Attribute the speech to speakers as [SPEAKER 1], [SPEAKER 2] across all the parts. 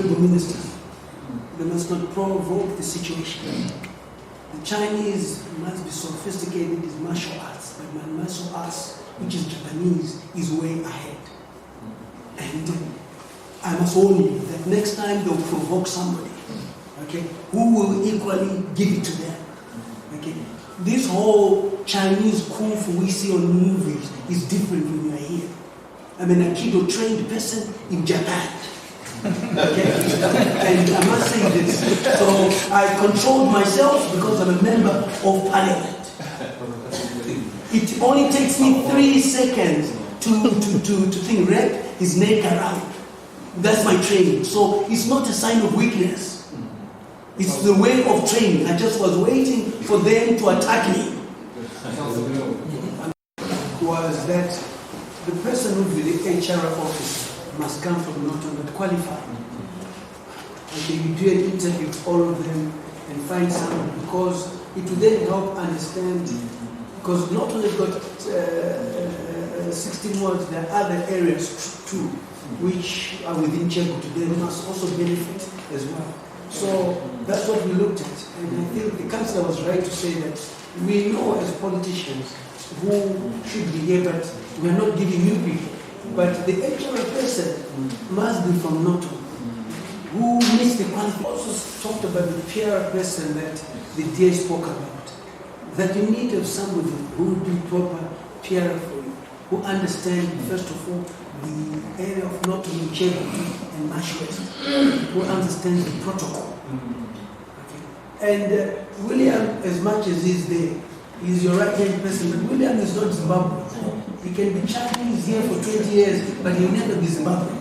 [SPEAKER 1] Honorable Minister, they must not provoke the situation. The Chinese must be sophisticated in martial arts, but my martial arts, which is Japanese, is way ahead. And I must warn you that next time they'll provoke somebody, okay, who will equally give it to them. Okay, this whole Chinese kung fu we see on movies is different when you are here. I'm an Aikido trained person in Japan. Okay, and I must say this. So I controlled myself because I'm a member of parliament. It only takes me 3 seconds to think, wrap his neck around. That's my training. So it's not a sign of weakness. It's the way of training. I just was waiting for them to attack me. Was that the person who will be the HR officer must come from Norton but qualify. Okay, you do an interview with all of them and find someone, because it will then help understand, because not only got 16 words, there are other areas too, which are within Chego today, they must also benefit as well. So that's what we looked at. And I think the councillor was right to say that we know as politicians who should be here, but we are not giving new people. But the HR person must be from Norton, who meets the qualification. Also talked about the PR person that the DA spoke about, that you need to have somebody who will do proper PR for you, who understands, first of all, the area of Norton in Chego and Mashwest, who understands the protocol. Okay. And William, as much as he's there, he's your right-hand person, but William is not Zimbabwe. He can be Chinese here for 20 years, but he'll never be Zimbabwe.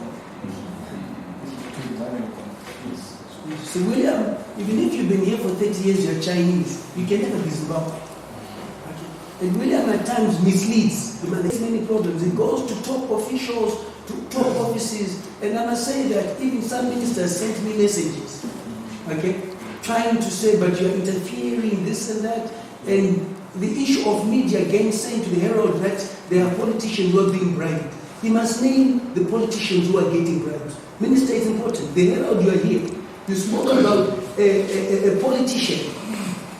[SPEAKER 1] So William, even if you've been here for 30 years, you're Chinese, you can never be Zimbabwe. Okay. And William at times misleads. There's many problems. He goes to top officials, to top offices, and I must say that even some ministers sent me messages, okay, trying to say, but you're interfering, this and that, and the issue of media again saying to the Herald that there are politicians who are being bribed. He must name the politicians who are getting bribed. Minister, is important. The Herald, you are here. You spoke about a politician,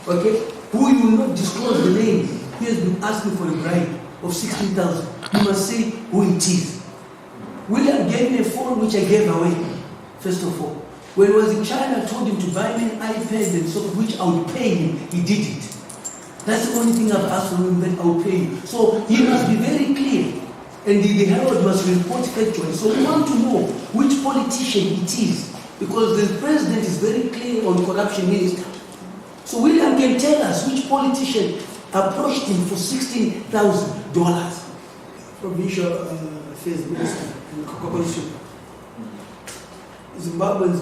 [SPEAKER 1] okay, who you will not disclose the name. He has been asking for a bribe of 16,000. You must say who it is. William gave me a phone which I gave away, first of all. When he was in China, I told him to buy me an iPad and so which I would pay him. He did it. That's the only thing I've asked from him, that I will pay you. So he must be very clear. And the Herald must report factually. So we want to know which politician it is. Because the president is very clear on corruption minister. So William can tell us which politician approached him for $16,000. Provincial Affairs Minister in Constituency. Zimbabwe's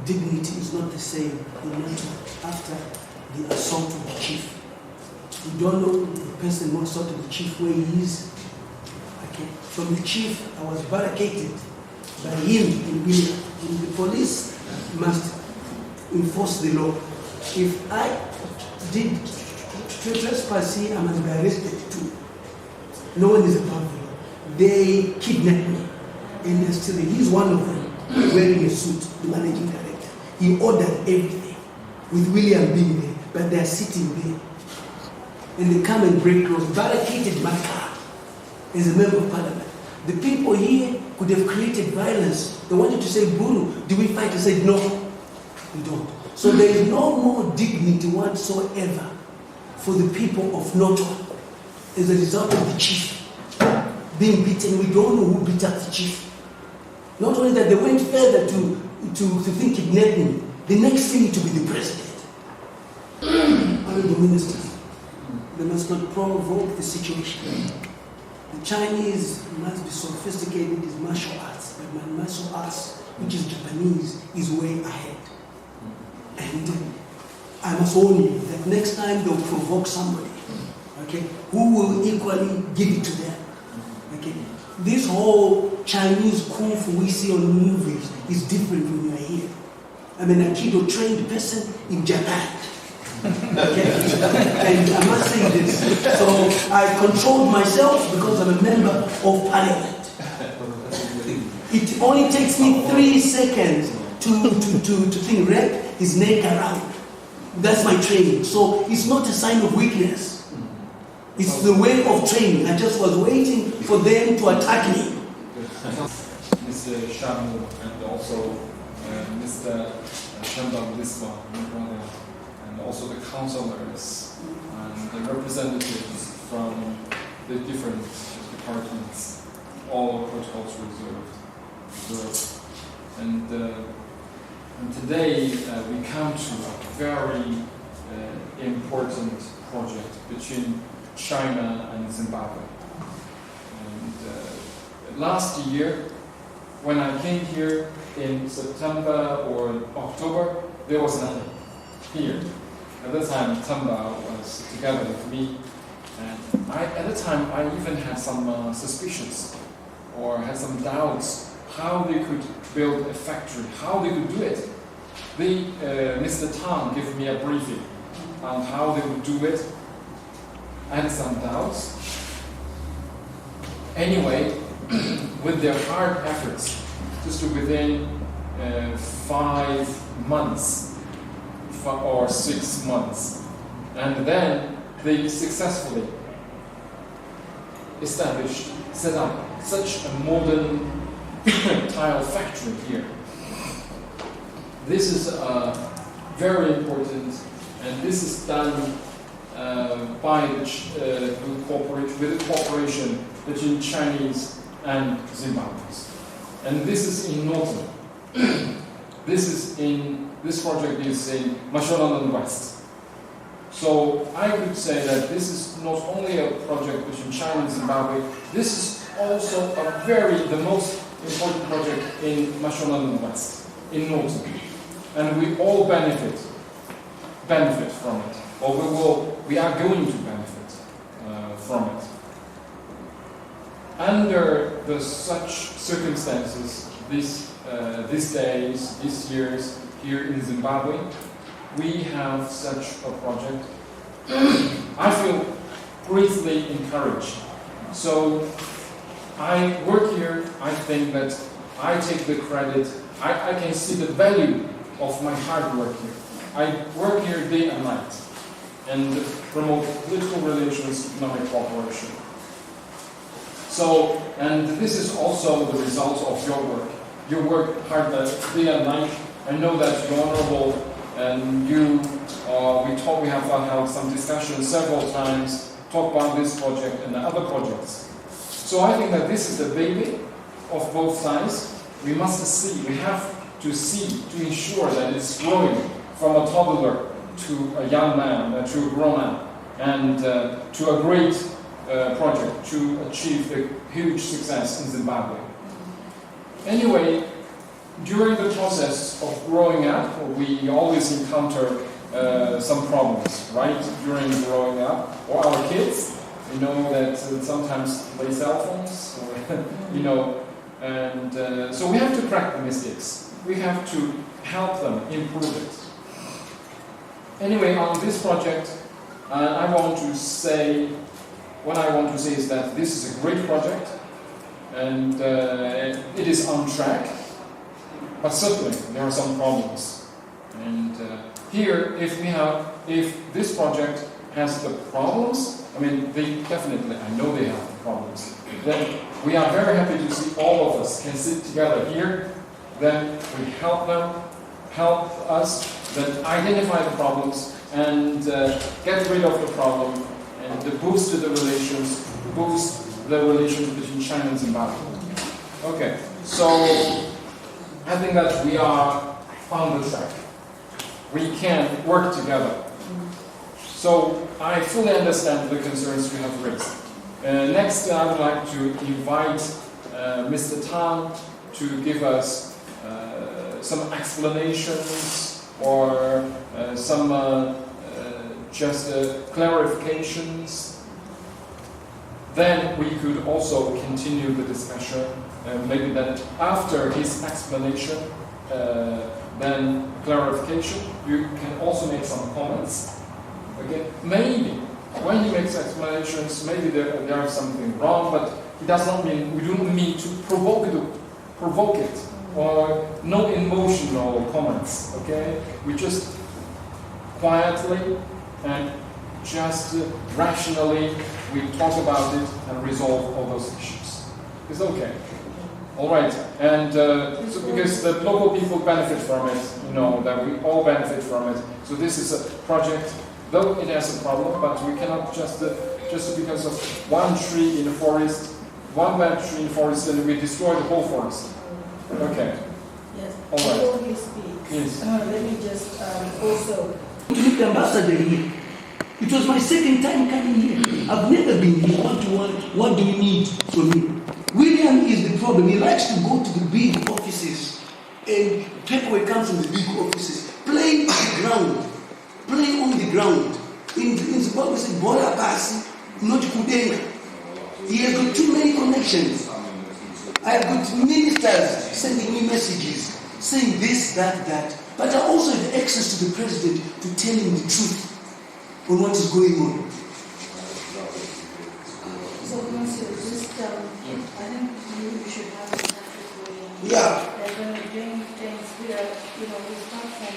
[SPEAKER 1] dignity is not the same after the assault of the chief. We don't know the person who assaulted the chief where he is. Okay. From the chief, I was barricaded by him in William. And the police must enforce the law. If I did trespass here, I must be arrested too. No one is above the law. They kidnapped me, and they're still there. He's one of them, wearing a suit, the managing director. He ordered everything, with William being there, but they're sitting there. And they come and break laws, barricaded my car as a member of parliament. The people here could have created violence. They wanted to say, Buru, do we fight? I said, no, we don't. So there is no more dignity whatsoever for the people of Norton as a result of the chief being beaten. We don't know who beat up the chief. Not only that, they went further to think kidnapping. The next thing to be the president. Honorable Minister, they must not provoke the situation. The Chinese must be sophisticated in martial arts, but my martial arts, which is Japanese, is way ahead. And I must warn you that next time they'll provoke somebody, okay, who will equally give it to them. Okay, this whole Chinese kung fu we see on movies is different when you are here. I'm an Aikido trained person in Japan. Okay, and I must say this. So I controlled myself because I'm a member of parliament. It only takes me 3 seconds to think, wrap his neck around. That's my training. So it's not a sign of weakness. It's the way of training. I just was waiting for them to attack me.
[SPEAKER 2] Mr. Shamu and also Mr. Temba Mliswa, and also the councillors and the representatives from the different departments, all protocols reserved. And today we come to a very important project between China and Zimbabwe. And last year, when I came here in September or October, there was nothing here. At that time, Temba was together with me, and at the time I even had some suspicions or had some doubts how they could build a factory, how they could do it. Mr. Tang gave me a briefing on how they would do it. I had some doubts. Anyway, with their hard efforts, just within 5 months or 6 months, and then they successfully set up such a modern tile factory here. This is very important, and this is done by with the cooperation between Chinese and Zimbabweans. And this is in Norton. This project is in Mashonaland West. So I could say that this is not only a project between China and Zimbabwe, this is also the most important project in Mashonaland West, in Norton. And we all benefit from it, or we are going to benefit from it. Under such circumstances, these days, these years, here in Zimbabwe, we have such a project. I feel greatly encouraged. So I work here, I think that I take the credit, I can see the value of my hard work here. I work here day and night and promote political relations, economic cooperation. So, and this is also the result of your work. You work hard day and night. I know that you're honorable, and we have held some discussions several times, talk about this project and other projects. So I think that this is the baby of both sides. We have to ensure that it's growing from a toddler to a young man, to a grown man, and to a great project to achieve a huge success in Zimbabwe. Anyway, during the process of growing up, we always encounter some problems, right? During growing up, or our kids, you know that sometimes play cell phones, or, and so we have to correct the mistakes. We have to help them improve it. Anyway, on this project, what I want to say is that this is a great project, and it is on track, but certainly there are some problems. And here, if this project has the problems, I mean, I know they have the problems, then we are very happy to see all of us can sit together here, then we help us, then identify the problems and get rid of the problem and boost the relations between China and Zimbabwe. Okay, so I think that we are on the track. We can work together. So I fully understand the concerns you have raised. Next, I would like to invite Mr. Tang to give us some explanations or some just clarifications. Then we could also continue the discussion. Maybe then after his explanation, then clarification, you can also make some comments. Okay, maybe when he makes explanations, maybe there is something wrong, but it does not mean we don't mean to provoke it or no emotional comments, okay? We just quietly and just rationally, we talk about it and resolve all those issues. It's okay. All right, and so because the local people benefit from it, you know, that we all benefit from it. So this is a project, though it has a problem, but we cannot just because of one tree in the forest, one bad tree in the forest, and we destroy the whole forest. Okay.
[SPEAKER 3] Yes.
[SPEAKER 2] All right.
[SPEAKER 3] Before you speak,
[SPEAKER 2] Yes.
[SPEAKER 3] let me just also.
[SPEAKER 1] To meet the ambassador here. It was my second time coming here. I've never been here. What do you need from me? William is the problem. He likes to go to the big offices and paperwork comes from the big offices. Play on the ground. Play on the ground. In Zimbabwe, we say, Bora Pasi, not Kudenga. He has got too many connections. I have got ministers sending me messages saying this, that. But I also have access to the president to tell him the truth on what is going on.
[SPEAKER 3] So, Monsieur, just, I think you should have a practical.
[SPEAKER 1] Yeah.
[SPEAKER 3] That when we're doing things, we are, we start from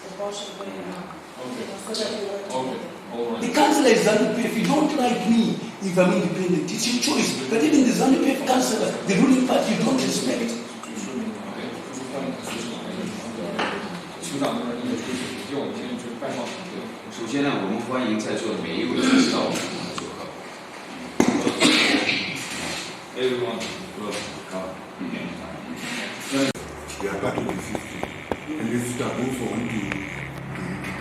[SPEAKER 3] the bottom going up.
[SPEAKER 2] Okay.
[SPEAKER 3] So that we work
[SPEAKER 2] Okay. All right.
[SPEAKER 1] The councillor is ZANU-PF. If you don't like me, if I'm independent, it's your choice. But even the ZANU-PF councillor, the ruling party, you don't respect.
[SPEAKER 4] 首长同志，因为这是比较我们今天就是拜访。首先呢，我们欢迎在座的每一位知道我们的做客。Everyone, welcome.
[SPEAKER 5] We are part of the system, and it's taboo for one to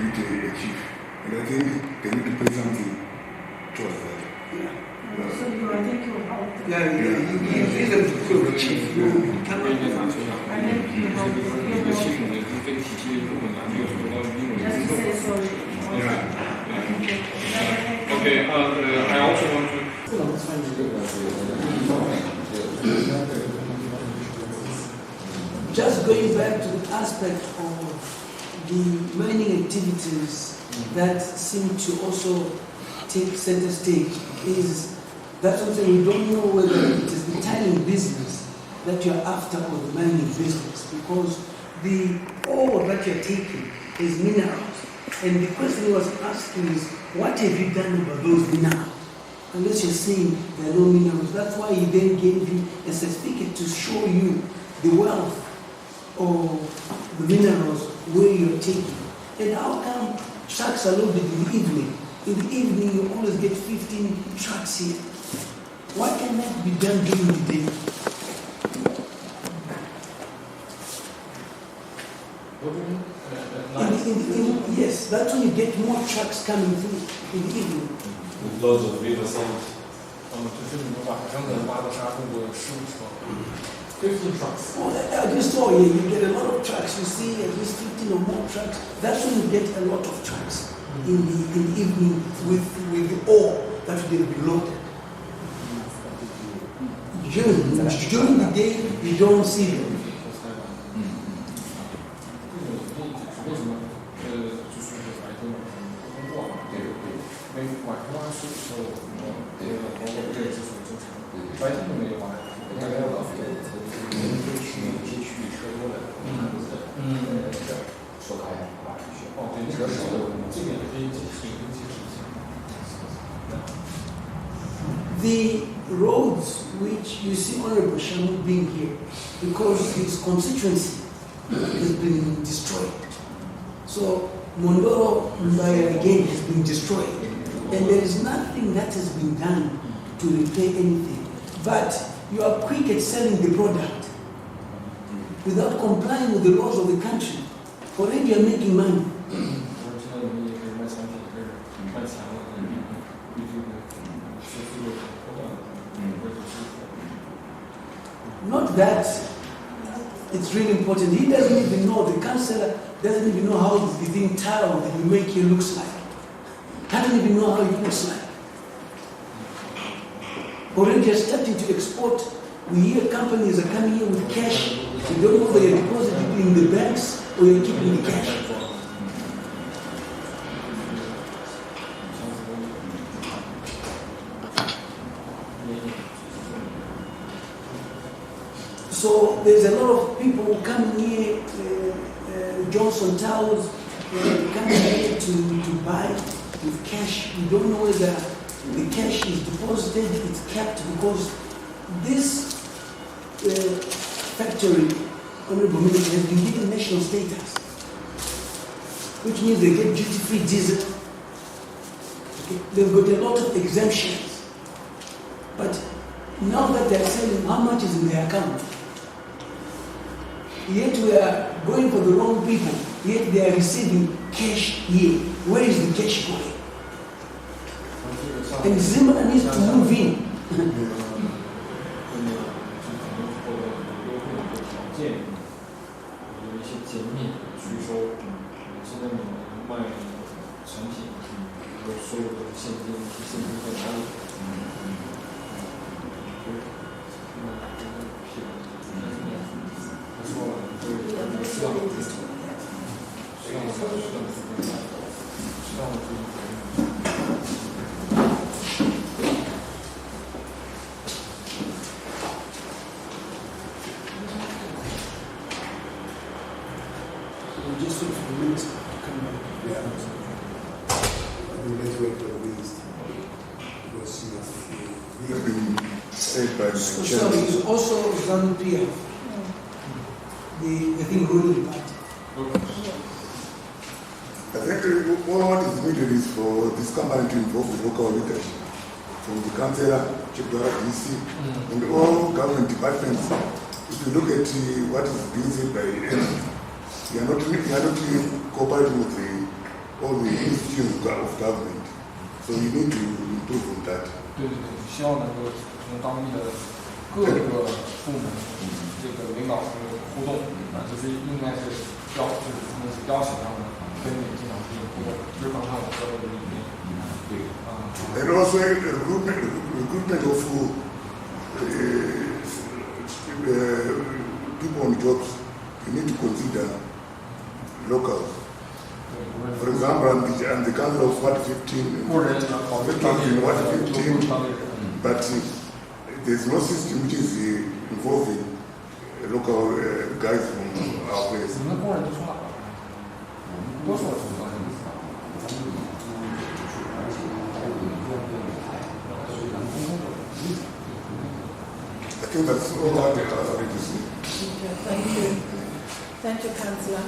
[SPEAKER 5] beat a chief. And I think they need to pay something towards that.
[SPEAKER 3] So I think you'll help.
[SPEAKER 1] Yeah, he's a chief.
[SPEAKER 3] I think you help. Just say sorry.
[SPEAKER 5] Yeah.
[SPEAKER 2] Okay, I also want to.
[SPEAKER 1] Just going back to the aspect of the mining activities that seem to also take center stage is that's something we don't know whether it is the tiling business that you're after or the mining business, because the ore that you're taking is minerals. And the question he was asking is, what have you done about those minerals? Unless you're saying there are no minerals. That's why he then gave you a certificate to show you the wealth of the minerals where you're taking. And how come trucks are loaded in the evening? In the evening, you always get 15 trucks here. Why can that be done during the day? Yes, that's when you get more trucks coming through in the evening.
[SPEAKER 6] With loads of river salt.
[SPEAKER 2] 15 trucks.
[SPEAKER 1] Oh, I just saw here, you get a lot of trucks. You see at least 15 or more trucks. That's when you get a lot of trucks in the evening with the ore that will be loaded. During the day, you don't see them. The roads which you see Honorable Shamu being here, because his constituency has been destroyed. So Mondoro Mbaya again has been destroyed. And there is nothing that has been done to repair anything. But you are quick at selling the product without complying with the laws of the country. Already you are making money. Not that it's really important. He doesn't even know, the councillor doesn't even know how the thing tile that you make here looks like. Doesn't even know how it looks like. Already you're starting to export. We hear companies are coming here with cash. You don't know whether you're depositing it in the banks or you're keeping the cash. So there's a lot of people Johnson Towers coming here to buy with cash. We don't know whether the cash is deposited, it's kept, because this factory, Honorable Minister, has been given national status, which means they get duty-free diesel. Okay. They've got a lot of exemptions. But now that they're selling, how much is in their account? Yet we are going for the wrong people. Yet they are receiving cash here. Where is the cash going? And Zimbabwe needs to move in. Just wait for the minister to come back.
[SPEAKER 5] Yeah. Let's wait for the minister. Because she has been said by my
[SPEAKER 1] So
[SPEAKER 5] chairman.
[SPEAKER 1] sorry, it's also ZANU-PF, the thing ruling party.
[SPEAKER 5] I think what is needed is for this company to involve the local leadership, from the councillor, Chief DC, and all government departments. If you look at what is being said by you are not cooperating with all the institutions of government. So you need to improve on that.
[SPEAKER 2] 对，希望能够从当地的各个部门这个领导互动就是应该是邀请他们跟你经常进行互动，日方他们各个理念。
[SPEAKER 5] And also recruitment of people on jobs, you need to consider local. For example, I'm the council of Ward 15, but there's no system which is involving local guys from our place. I think that's all I have to say.
[SPEAKER 3] Thank you. Thank you, Councillor.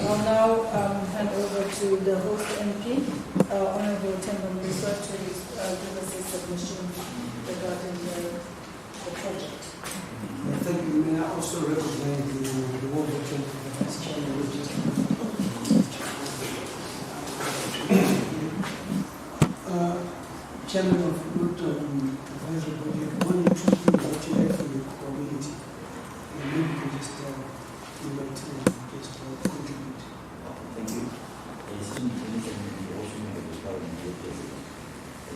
[SPEAKER 3] I'll now hand over to the host MP, Honourable Temba Mliswa, to give us a submission regarding the project.
[SPEAKER 1] Thank you. May I also recognize the work of the Vice Chairman, which is Chairman of Norton Advisory Body. One or two things that you have for the community. And maybe you can just contribute.
[SPEAKER 7] Thank you.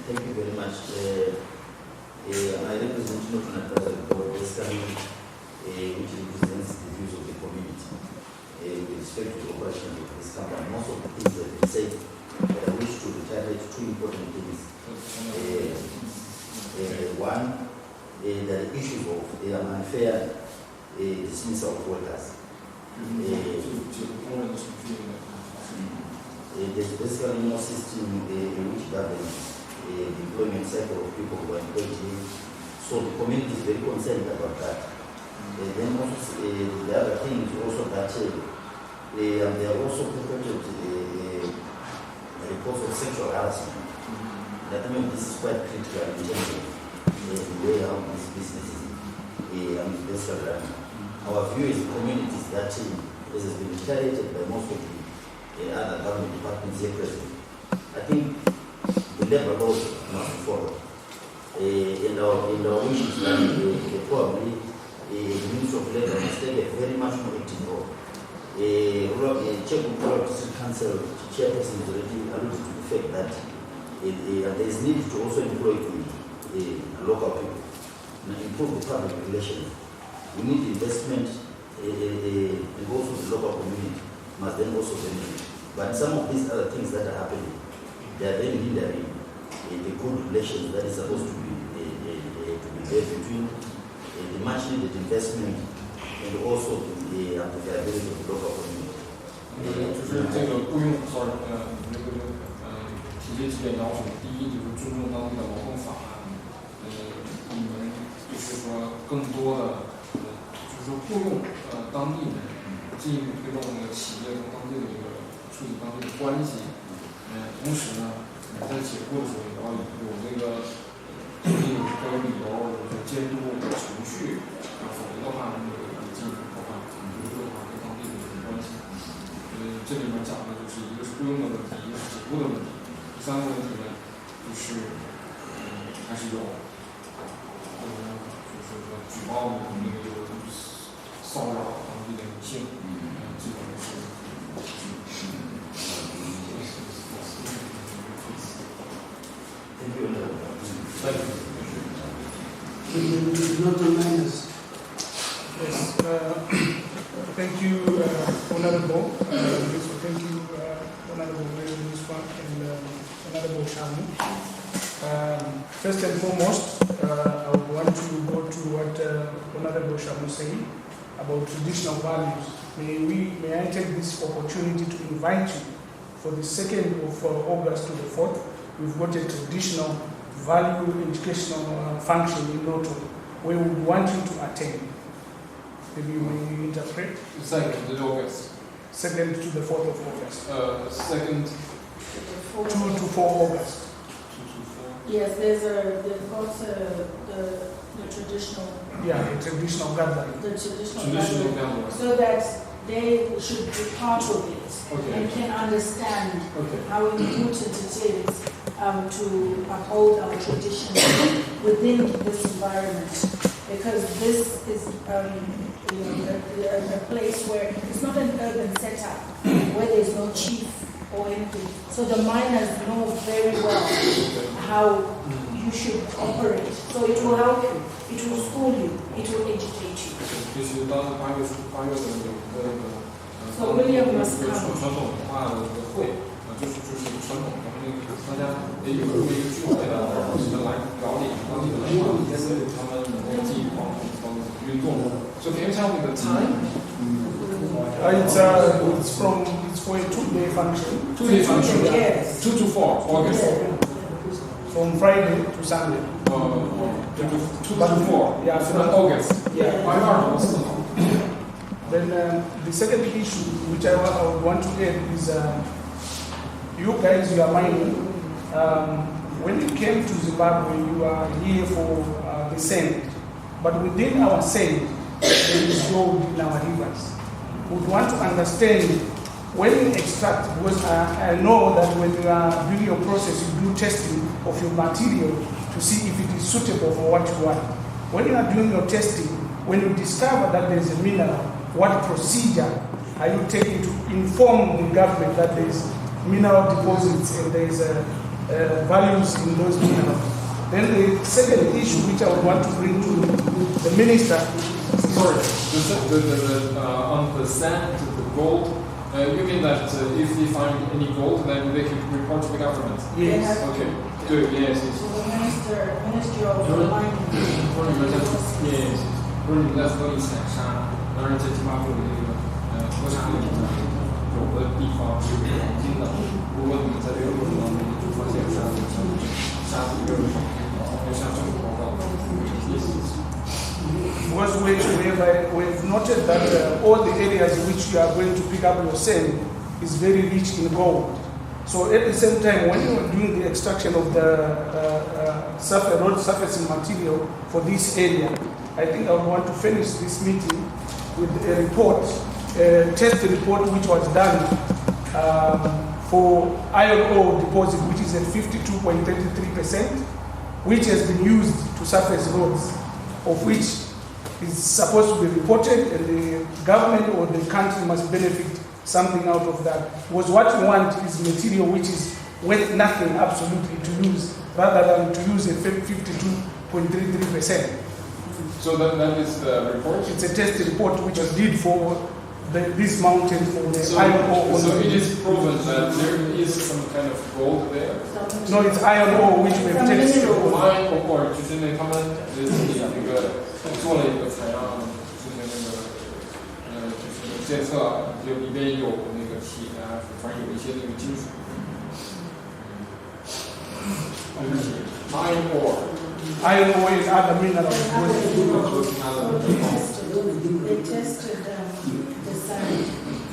[SPEAKER 7] Thank you very much. I represent Norton Advisory Board, which represents the views of the community with respect to the operation of this company. Most of the things that they said, I wish to reiterate two important things. One, the issue of unfair dismissal of workers. There's basically no system in which governs the employment cycle of people who are employed here. So the community is very concerned about that. Then also, the other thing is also that they are also perpetrated reports of sexual harassment. That I mean, this is quite critical in terms of the way how this business is basically running. Our view as communities that this has been reiterated by most of the other government departments here present. I think the labor laws must be followed. In our wishes that probably the Ministry of Labour must take a very much more active role. Czech Rural District Council chairperson is already alluded to the fact that there is need to also employ the local people and improve the public relations. We need investment, and also the local community must then also benefit. But some of these other things that are happening, they are then hindering the good relations that is supposed to be there between the much needed investment and also the viability of the local community.
[SPEAKER 2] 是这个雇佣提这几点要求，第一就是尊重当地的劳动法案，你们就是说更多的就是说雇佣当地人，进一步推动那个企业和当地的这个处理当地的关系，同时呢，你在解雇的时候也要有这个要有理由，有监督的程序，否则的话，你进一步破坏对的话跟当地的这个关系。这里面讲的就是一个是雇佣的问题，一个是解雇的问题。第三个问题呢，就是还是有就是说举报的那个有骚扰当地的女性，这种是。
[SPEAKER 1] Norton Miners.
[SPEAKER 8] Yes, thank you, Honorable. Thank you, Honorable Mliswa and Honorable Shamu. First and foremost, I would want to go to what Honorable Shamu said about traditional values. May I take this opportunity to invite you for the 2nd of August to the 4th. We've got a traditional value educational function in Norton where we want you to attend. Maybe you may interpret.
[SPEAKER 2] 2nd of August.
[SPEAKER 8] 2nd to the 4th of August.
[SPEAKER 2] 2nd
[SPEAKER 8] 2 to 4 August.
[SPEAKER 2] 2 to 4.
[SPEAKER 3] Yes, they've got the traditional.
[SPEAKER 8] Yeah, the traditional gathering.
[SPEAKER 3] The traditional gathering. So that they should be part of it and can understand how important it is to uphold our traditions within this environment, because this is a place where it's not an urban setup where there's no chief or anything. So the miners know very well how you should operate. So it will help you, it will school you, it will educate you. So William must come.
[SPEAKER 2] 就是传统的那个，大家也有这么一个聚会的，来了解当地的文化，他们能够进一步运动。So can you tell me the time?
[SPEAKER 8] It's for a 2-day function.
[SPEAKER 2] 2-day function.
[SPEAKER 3] Yes.
[SPEAKER 2] 2 to 4 August.
[SPEAKER 8] From Friday to Sunday.
[SPEAKER 2] 2 to 4.
[SPEAKER 8] Yeah,
[SPEAKER 2] from August.
[SPEAKER 8] Yeah.
[SPEAKER 2] 8月24号。
[SPEAKER 8] Then the second issue which I would want to add is you guys, you are mining. When you came to Zimbabwe, you are here for the sand. But within our sand, there is gold in our rivers. We would want to understand when you extract, because I know that when you are doing your process, you do testing of your material to see if it is suitable for what you want. When you are doing your testing, when you discover that there is a mineral, what procedure are you taking to inform the government that there is mineral deposits and there is values in those minerals? Then the second issue which I would want to bring to the minister.
[SPEAKER 2] Sorry, on the sand, the gold, you mean that if they find any gold, then they can report to the government?
[SPEAKER 8] Yes.
[SPEAKER 2] Okay. Good. Yes. Yes.
[SPEAKER 3] So the Minister of Mining.
[SPEAKER 2] Yes. 不是你们在河里采沙，当然在津巴布韦这个河沙里面有的地方是有黄金的。如果你们在这个过程当中就发现沙子里面有黄金，要向政府报告。
[SPEAKER 8] Because we've noted that all the areas in which you are going to pick up your sand is very rich in gold. So at the same time, when you are doing the extraction of the road surfacing material for this area, I think I would want to finish this meeting with a report, a test report which was done for iron ore deposit, which is at 52.33%, which has been used to surface roads, of which is supposed to be reported, and the government or the country must benefit something out of that. Because what you want is material which is worth nothing absolutely to use, rather than to use a 52.33%.
[SPEAKER 2] So that is the report?
[SPEAKER 8] It's a test report which was did for this mountain for the iron ore.
[SPEAKER 2] So it is proven that there is some kind of gold there?
[SPEAKER 8] No, it's iron ore which we've tested.
[SPEAKER 2] Iron ore 就是那他们那个做了一个采样，之前那个就是检测就里边有那个铁啊，反正有一些那个金属。Iron ore.
[SPEAKER 8] Iron ore is other minerals.
[SPEAKER 3] They tested the sand,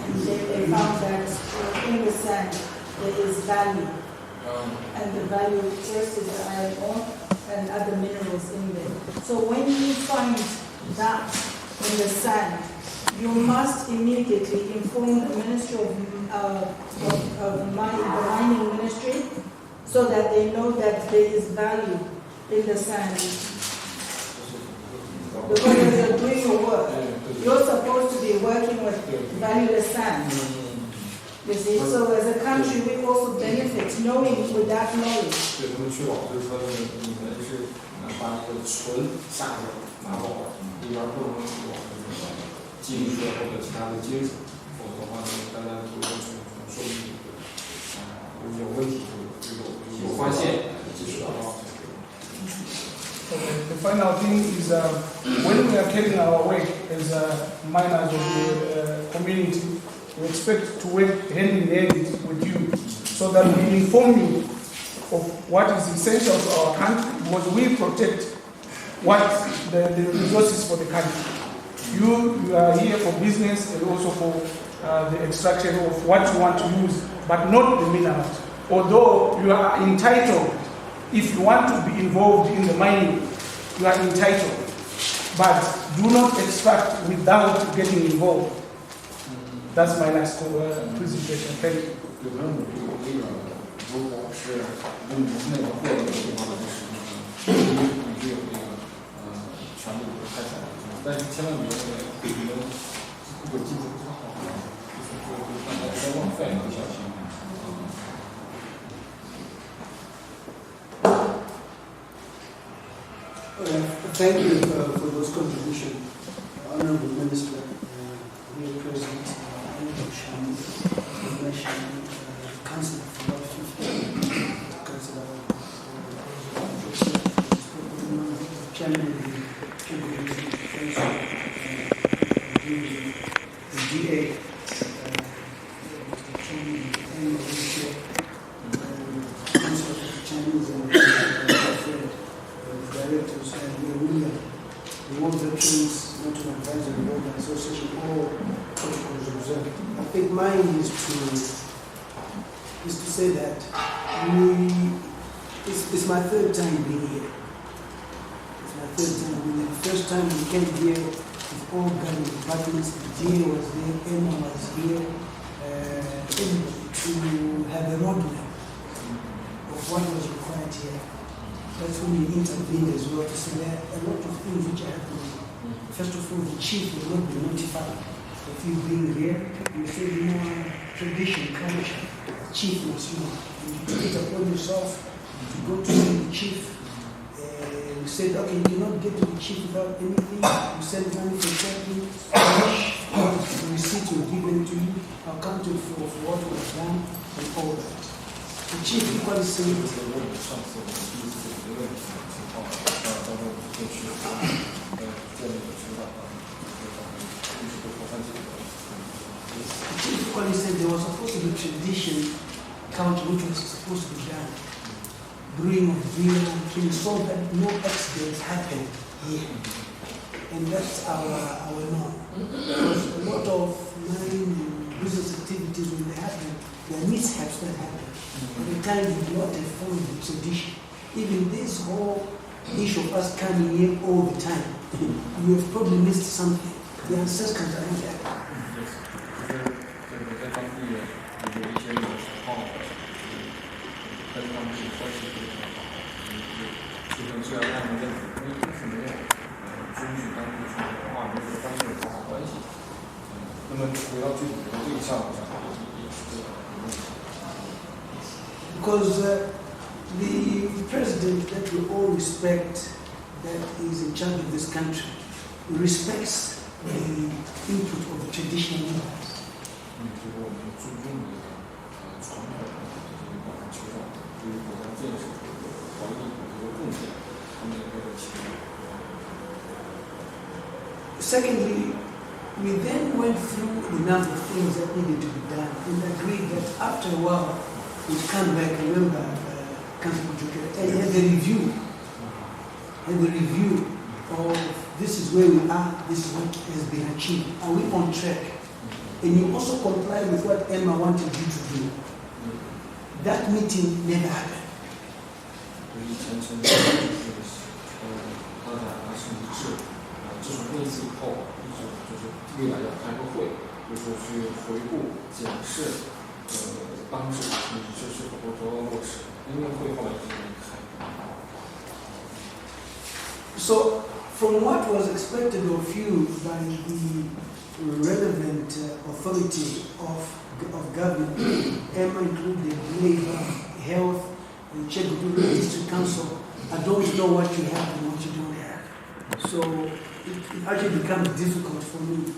[SPEAKER 3] and they found that in the sand there is value, and the value tested the iron ore and other minerals in there. So when you find that in the sand, you must immediately inform the Ministry of the mining ministry, so that they know that there is value in the sand. Because as you're doing your work, you're supposed to be working with valueless sand. You see, so as a country, we also benefit knowing with that knowledge.
[SPEAKER 2] 对他们确保就是说你们是把那个纯下水拿走了，里边不能有那个金属或者其他的金属，否则的话呢，大家就会说明有问题，有发现及时的报。
[SPEAKER 8] The final thing is when we are carrying our work as miners of the community, we expect to work hand in hand with you so that we inform you of what is essential to our country, because we protect what the resources for the country. You are here for business and also for the extraction of what you want to use, but not the minerals. Although you are entitled, if you want to be involved in the mining, you are entitled. But do not extract without getting involved. That's my last presentation. Thank you.
[SPEAKER 2] 有没有这个如果是那个获得的地方的你是有这个权利开采，但是千万别你们有技术不好，大家在浪费，不小心。
[SPEAKER 1] Thank you for those contributions, Honourable Minister, here present, Honourable Shami, Councillor for Councillor, Chairman the DA, Councillor for the Chinese and directors and the World Veterans National Advisory Board Association, all protocols observed. I think mine is to say that it's my third time being here. It's my third time being here. The first time we came here with all government departments, the DA was there, Emma was here, to have a roadmap of what was required here. That's when we intervened as well to say there are a lot of things which are happening. First of all, the chief will not be notified of you being here. You say, tradition, culture, the chief must know. And you take it upon yourself to go to see the chief. You said, okay, you cannot get to the chief without anything. You send money for something, cash, the receipts were given to you, accounted for what was done, and all that. The chief equally said, When he said there was supposed to be tradition culture which was supposed to be done, brewing of beer, so that no accidents happen here. And that's our norm. Because a lot of mining and business activities, when they happen, there are mishaps that happen. At the time we do not have followed the tradition. Even this whole issue of us coming here all the time, you have probably missed something. The ancestors are not there.
[SPEAKER 2] 在当地有一些有时候，跟他们是关系非常好，就是虽然他们政府是没有遵循当地的文化，没有当地的好关系，那么回到具体的这个项目上，也是这样。
[SPEAKER 1] Because the president that we all respect, that is in charge of this country, respects the input of the traditional leaders. Secondly, We then went through the number of things that needed to be done and agreed that after a while we'd come back. Remember, Council Chivero, and had the review of this is where we are, this is what has been achieved. Are we on track? And you also comply with what Emma wanted you to do. That meeting never happened.
[SPEAKER 2] 以前曾经大家达成一致，自从那一次以后，一直就是未来要开个会，就说去回顾、检视，当时达成一致是否得到落实。因为会后来一直没开。
[SPEAKER 1] So, from what was expected of you by the relevant authority of government, Emma included labor, health, the check with the district council, I don't know what you have and what you don't have. So it actually becomes difficult for me.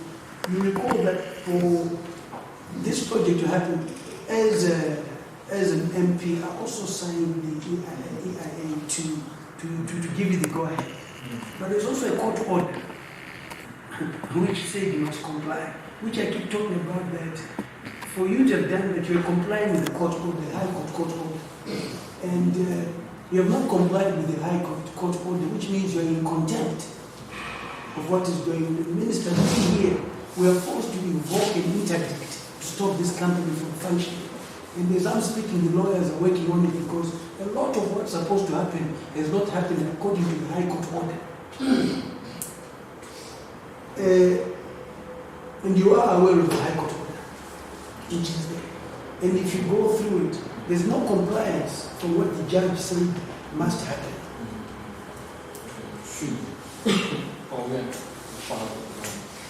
[SPEAKER 1] You recall that for this project to happen, as an MP, I also signed the EIA to give you the go-ahead. But there's also a court order which said you must comply, which I keep talking about that for you to have done that, you're complying with the court order, the High Court order. And you have not complied with the High Court order, which means you're in contempt of what is going on. The minister here, we are forced to invoke an interdict to stop this company from functioning. And as I'm speaking, the lawyers are working on it because a lot of what's supposed to happen has not happened according to the High Court order. And you are aware of the High Court order, which is there. And if you go through it, there's no compliance from what the judge said must happen.
[SPEAKER 2] 去抱怨发了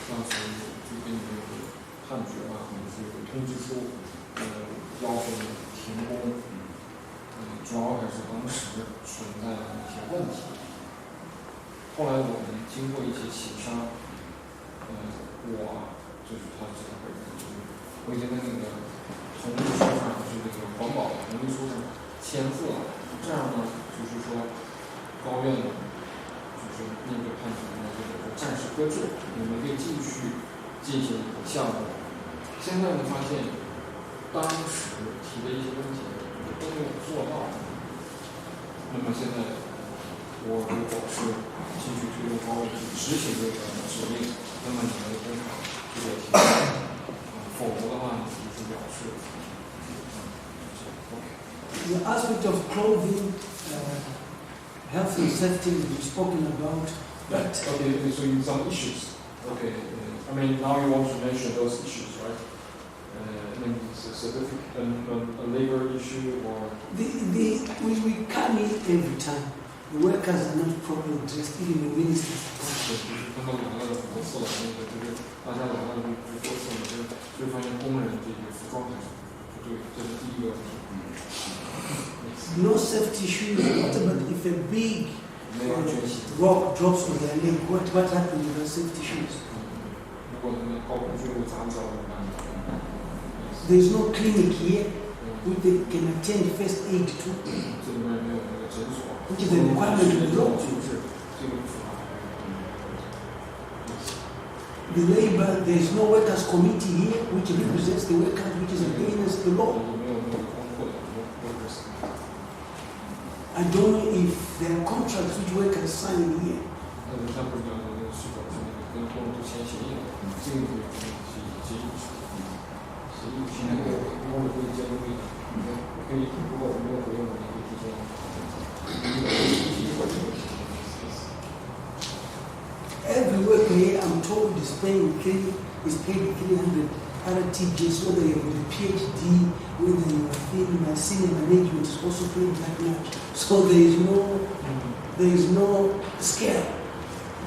[SPEAKER 2] 当时就给你们判决吧，或者是通知书，要求你停工，主要还是当时存在的一些问题。后来我们经过一些协商，我就是他这个本人，就是我已经在那个同意书上，就是那个环保的同意书上签字了。这样呢，就是说高院呢，就是面对判决呢，就是暂时搁置，你们可以继续进行项目。现在呢，发现当时提的一些问题都没有做到。那么现在，我如果是继续推动高院去执行这个指令，那么你们的工厂就得停否则的话，你就是表示。
[SPEAKER 1] The aspect of clothing, health and safety we've spoken about. But
[SPEAKER 2] okay, so in some issues. Okay, I mean now you want to mention those issues, right? I mean it's a certificate, a labor issue, or
[SPEAKER 1] we come in every time. The workers are not properly dressed, even the ministers.
[SPEAKER 2] 看到两个服饰了，那个就是大家来了就做事，就发现工人这个服装还是不对，这是第一个问题。
[SPEAKER 1] No safety shoes. What about if a big rock drops on their leg? What happens with the safety shoes? There is no clinic here which they can attend first aid to, which is a requirement of the law. The labor, there is no workers' committee here which represents the workers, which is against the law. I don't know if there are contracts which workers sign here. Every worker here, I'm told, is paid 300 RTGs, whether you have a PhD, whether you are thin, my senior management is also paid that much. So there is no scale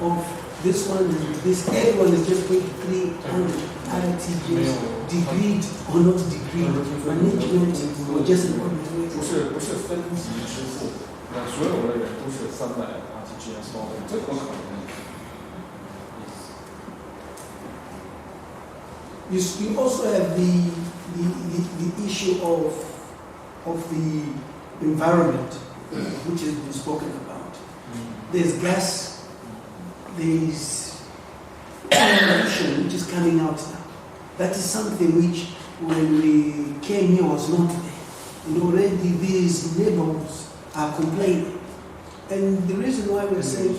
[SPEAKER 1] of this one and this. Everyone is just paid 300 RTGs, degreed or not degreed, management or just an ordinary.
[SPEAKER 2] 不是分级支付，所有的人都是300 RTGs 包的，这不可能。
[SPEAKER 1] You also have the issue of the environment, which has been spoken about. There's gas, there's evolution which is coming out now. That is something which, when we came here, was not there. And already these neighborhoods are complaining. And the reason why we're saying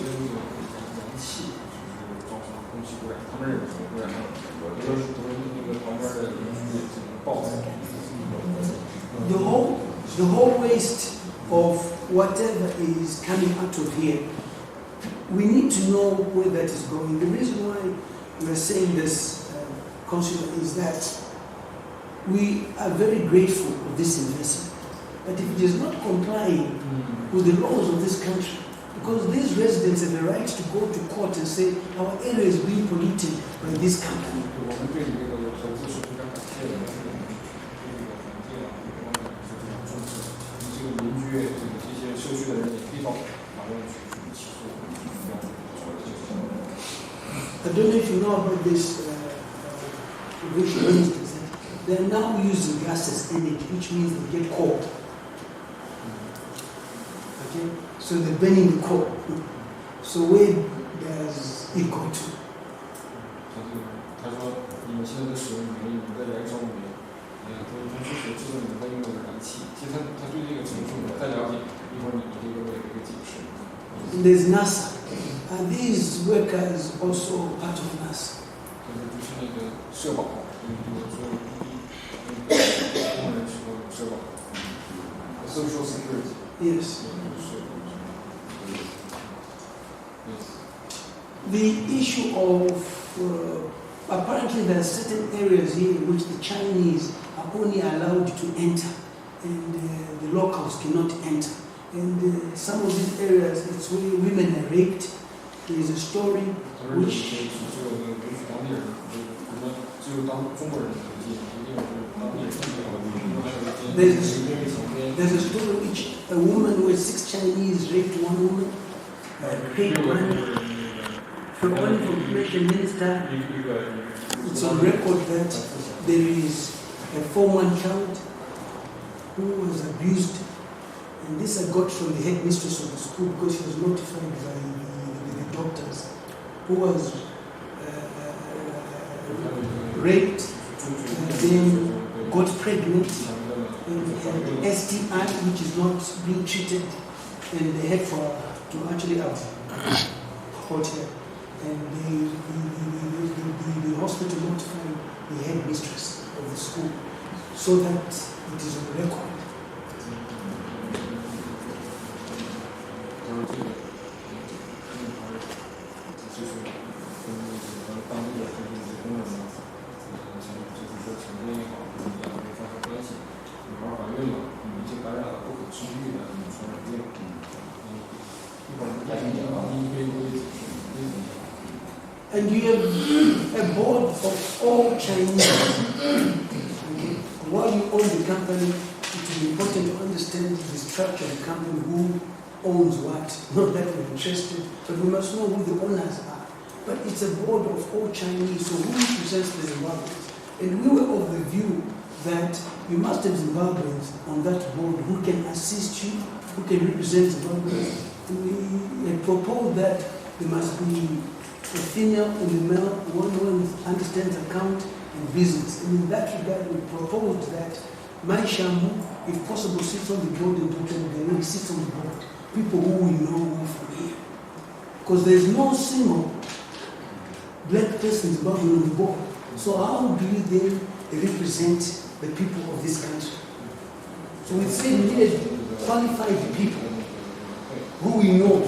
[SPEAKER 1] the whole waste of whatever is coming out of here, we need to know where that is going. The reason why we're saying this, Councillor, is that we are very grateful of this investment. But if it is not complying with the laws of this country, because these residents have the right to go to court and say our area is being polluted by this company. I don't know if you know about this eviction instance. They are now using gas as energy, which means they get coal. Okay? So they're burning the coal. So where does it go to? There's NASA. Are these workers also part of NASA?
[SPEAKER 2] Social security.
[SPEAKER 1] Yes. The issue of apparently there are certain areas here in which the Chinese are only allowed to enter, and the locals cannot enter. And some of these areas, it's where women are raped. There is a story which there's a story which a woman with 6 Chinese raped one woman, paid money from one information minister. It's on record that there is a former child who was abused, and this I got from the headmistress of the school because she was notified by the doctors, who was raped, then got pregnant, and had STI, which is not being treated, and they had to actually have her. And the hospital notified the headmistress of the school so that it is on record. And you have a board of all Chinese. While you own the company, it is important to understand the structure of the company, who owns what. Not that we're interested, but we must know who the owners are. But it's a board of all Chinese, so who represents the Zimbabweans? And we were of the view that you must have Zimbabweans on that board who can assist you, who can represent Zimbabweans. We had proposed that there must be a female and a male, one who understands account and business. And in that regard, we proposed that my Shamu, if possible, sits on the board, and Dr. Gani sits on the board. People who we know from here. Because there's no single black person in Zimbabwe on the board. So how do you then represent the people of this country? So we say we needed qualified people who we know.